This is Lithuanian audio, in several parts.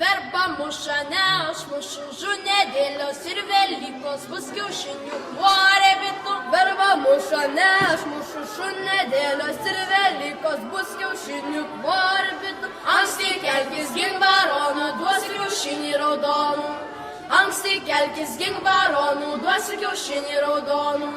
Verba muša, ne aš mušu, žunedėlios ir Velykos bus kiaušinių morė bitų. Verba muša, ne aš mušu, žunedėlios ir Velykos bus kiaušinių morė bitų. Anksti kelkis gink baronų, duosiu kiaušinį raudonų. Anksti kelkis gink baronų, duosiu kiaušinį raudonų.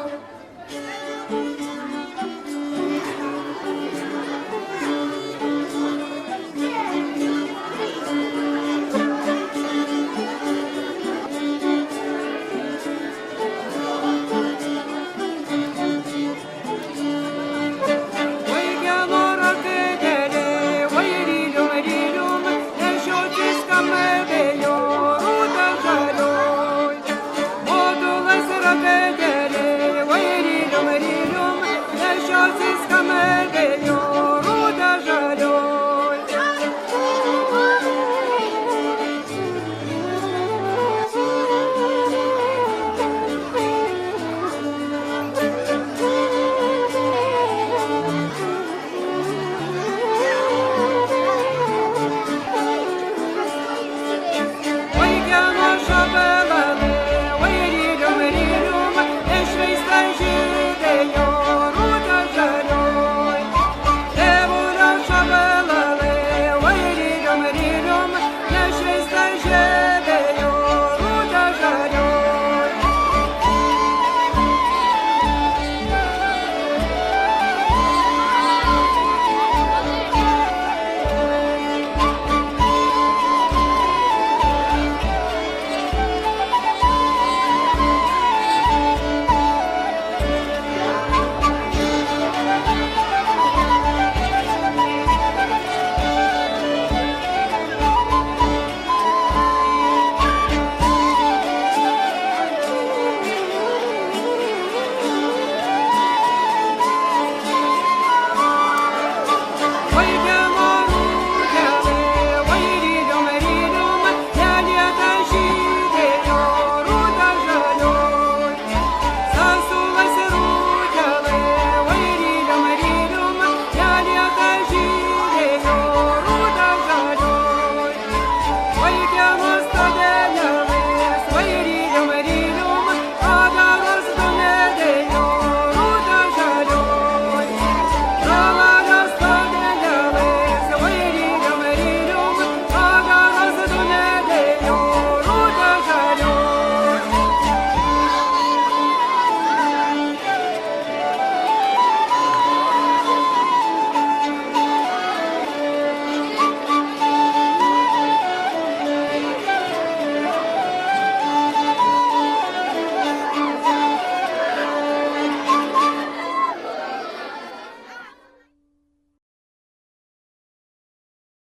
Oi, que a nossa bela